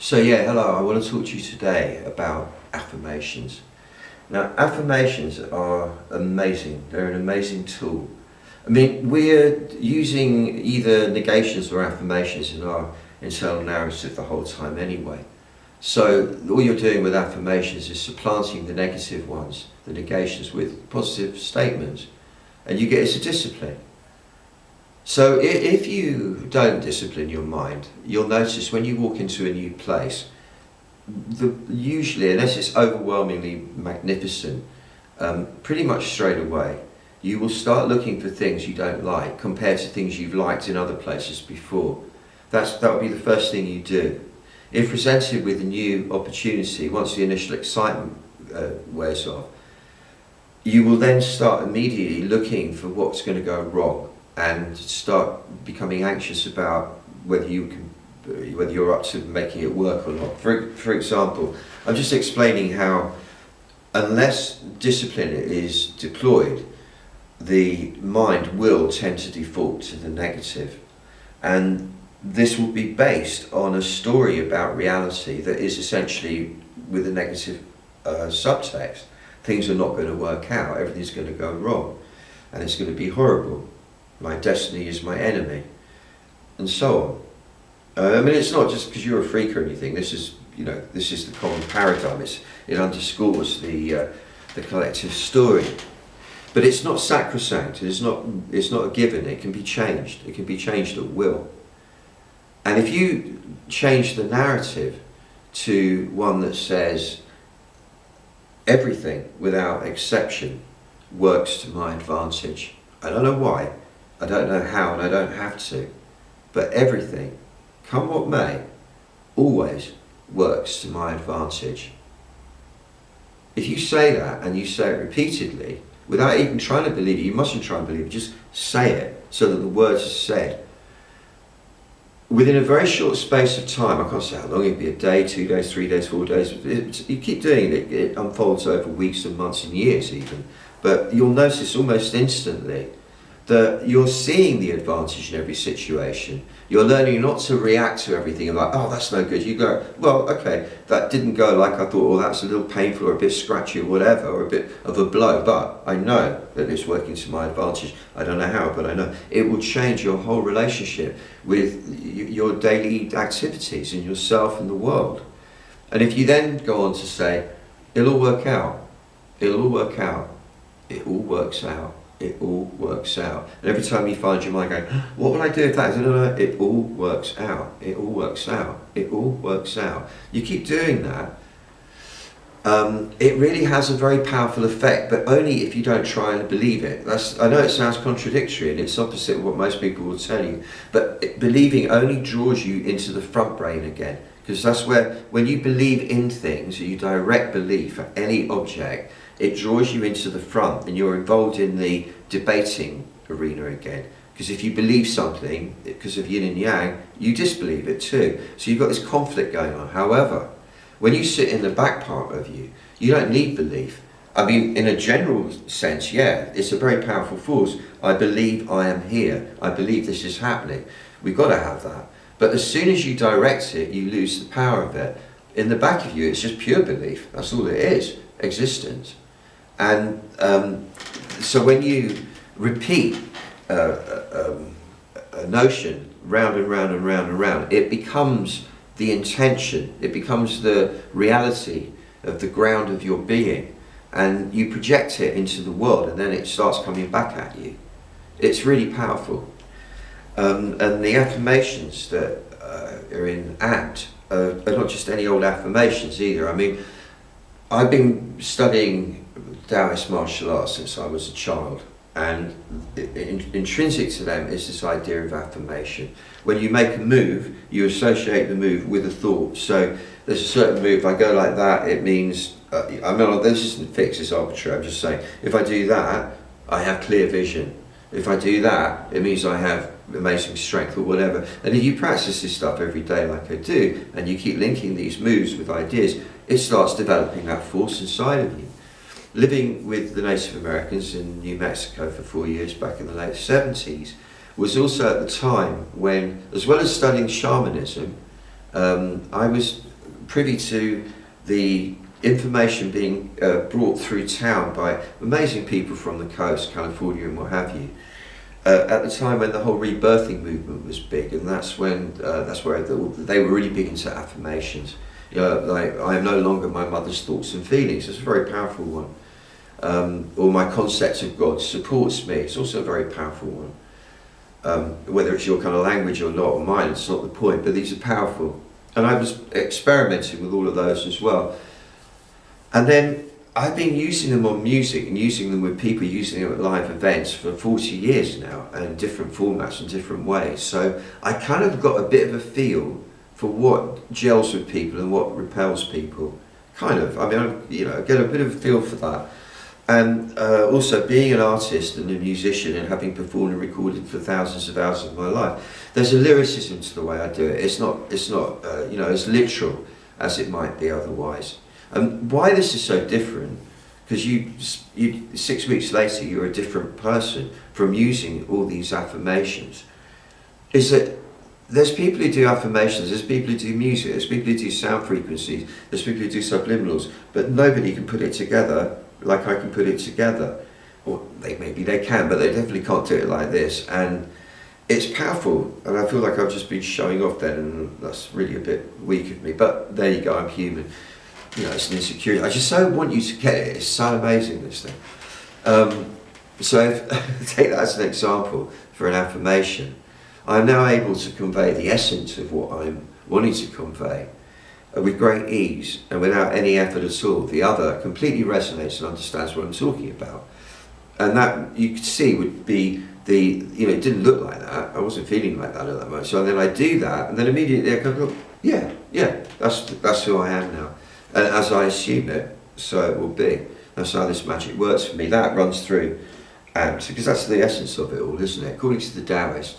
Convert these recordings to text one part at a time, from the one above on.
So yeah, hello, I want to talk to you today about affirmations. Now, affirmations are amazing. They're an amazing tool. I mean, we're using either negations or affirmations in our internal narrative the whole time anyway. So all you're doing with affirmations is supplanting the negative ones, the negations, with positive statements. And you get it's a discipline. So if you don't discipline your mind, you'll notice when you walk into a new place, usually, unless it's overwhelmingly magnificent, pretty much straight away, you will start looking for things you don't like compared to things you've liked in other places before. That will be the first thing you do. If presented with a new opportunity, once the initial excitement wears off, you will then start immediately looking for what's going to go wrong and start becoming anxious about whether you're up to making it work or not. For example, I'm just explaining how unless discipline is deployed, the mind will tend to default to the negative. And this will be based on a story about reality that is essentially with a negative subtext. Things are not going to work out, everything's going to go wrong, and it's going to be horrible. My destiny is my enemy, and so on. I mean, it's not just because you're a freak or anything. This is, this is the common paradigm. It underscores the collective story, but it's not sacrosanct. It's not a given. It can be changed. It can be changed at will. And if you change the narrative to one that says everything without exception works to my advantage, I don't know why. I don't know how, and I don't have to, but everything, come what may, always works to my advantage. If you say that, and you say it repeatedly, without even trying to believe it, you mustn't try and believe it, just say it so that the words are said. Within a very short space of time, I can't say how long, it'd be a day, 2 days, 3 days, 4 days, you keep doing it, it unfolds over weeks and months and years even, but you'll notice almost instantly that you're seeing the advantage in every situation. You're learning not to react to everything and like, oh, that's no good. You go, well, okay, that didn't go like I thought, or that's a little painful or a bit scratchy or whatever, or a bit of a blow, but I know that it's working to my advantage. I don't know how, but I know. It will change your whole relationship with your daily activities and yourself and the world. And if you then go on to say, it'll all work out, it'll all work out, it all works out, it all works out. And every time you find your mind going, what will I do if that? No, it all works out. It all works out. It all works out. You keep doing that. It really has a very powerful effect, but only if you don't try and believe it. I know it sounds contradictory and it's opposite of what most people will tell you, but believing only draws you into the front brain again. Because that's where, when you believe in things, you direct belief for any object, it draws you into the front and you're involved in the debating arena again. Because if you believe something, because of yin and yang, you disbelieve it too. So you've got this conflict going on. However, when you sit in the back part of you, you don't need belief. I mean, in a general sense, yeah, it's a very powerful force. I believe I am here. I believe this is happening. We've got to have that. But as soon as you direct it, you lose the power of it. In the back of you, it's just pure belief. That's all it is, existence. And so when you repeat a notion round and round and round and round, it becomes the intention, it becomes the reality of the ground of your being, and you project it into the world and then it starts coming back at you. It's really powerful. And the affirmations that are in ACT are not just any old affirmations either. I mean, I've been studying Taoist martial arts since I was a child, and intrinsic to them is this idea of affirmation. When you make a move, you associate the move with a thought. So there's a certain move, if I go like that, it means, I mean, this isn't fixed, it's arbitrary, I'm just saying, if I do that, I have clear vision. If I do that, it means I have amazing strength or whatever. And if you practice this stuff every day like I do, and you keep linking these moves with ideas, it starts developing that force inside of you. Living with the Native Americans in New Mexico for 4 years back in the late 70s was also at the time when, as well as studying shamanism, I was privy to the information being brought through town by amazing people from the coast, California and what have you, at the time when the whole rebirthing movement was big, and that's when that's where they were really big into affirmations. You know, like, I am no longer my mother's thoughts and feelings. It's a very powerful one. Or my concept of God supports me. It's also a very powerful one. Whether it's your kind of language or not, or mine, it's not the point, but these are powerful. And I was experimenting with all of those as well. And then I've been using them on music and using them with people, using them at live events for 40 years now, and different formats and different ways. So I kind of got a bit of a feel for what gels with people and what repels people. Kind of. I mean, you know, I get a bit of a feel for that. And also being an artist and a musician and having performed and recorded for thousands of hours of my life, there's a lyricism to the way I do it. It's not you know, as literal as it might be otherwise. And why this is so different, because you 6 weeks later you're a different person from using all these affirmations, is that there's people who do affirmations, there's people who do music, there's people who do sound frequencies, there's people who do subliminals, but nobody can put it together like I can put it together. Or maybe they can, but they definitely can't do it like this. And it's powerful, and I feel like I've just been showing off then, and that's really a bit weak of me, but there you go, I'm human. You know, it's an insecurity. I just so want you to get it. It's so amazing, this thing. So if, take that as an example for an affirmation. I'm now able to convey the essence of what I'm wanting to convey with great ease and without any effort at all. The other completely resonates and understands what I'm talking about. And that, you could see, would be the, you know, it didn't look like that. I wasn't feeling like that at that moment. So then I do that, and then immediately I go, yeah, that's who I am now. And as I assume it, so it will be. That's how this magic works for me. That runs through amps, because that's the essence of it all, isn't it? According to the Taoist,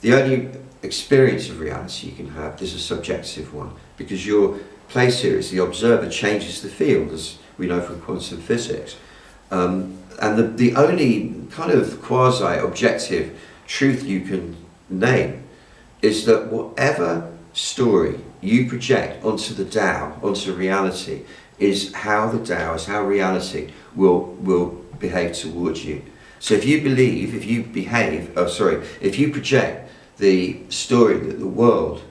the only experience of reality you can have is a subjective one, because your place here is the observer changes the field, as we know from quantum physics. And the only kind of quasi-objective truth you can name is that whatever story you project onto the Tao, onto reality, is how the Tao, is how reality will behave towards you. So if you believe, if you behave, if you project the story that the world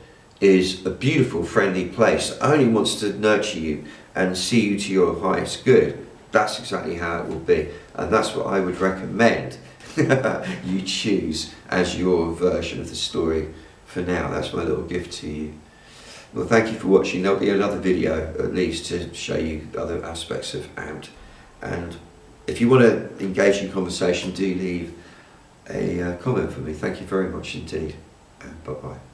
is a beautiful, friendly place that only wants to nurture you and see you to your highest good, that's exactly how it will be. And that's what I would recommend you choose as your version of the story for now. That's my little gift to you. Well, thank you for watching. There'll be another video at least to show you other aspects of AMPed. And if you want to engage in conversation, do leave a comment for me. Thank you very much indeed. And bye-bye.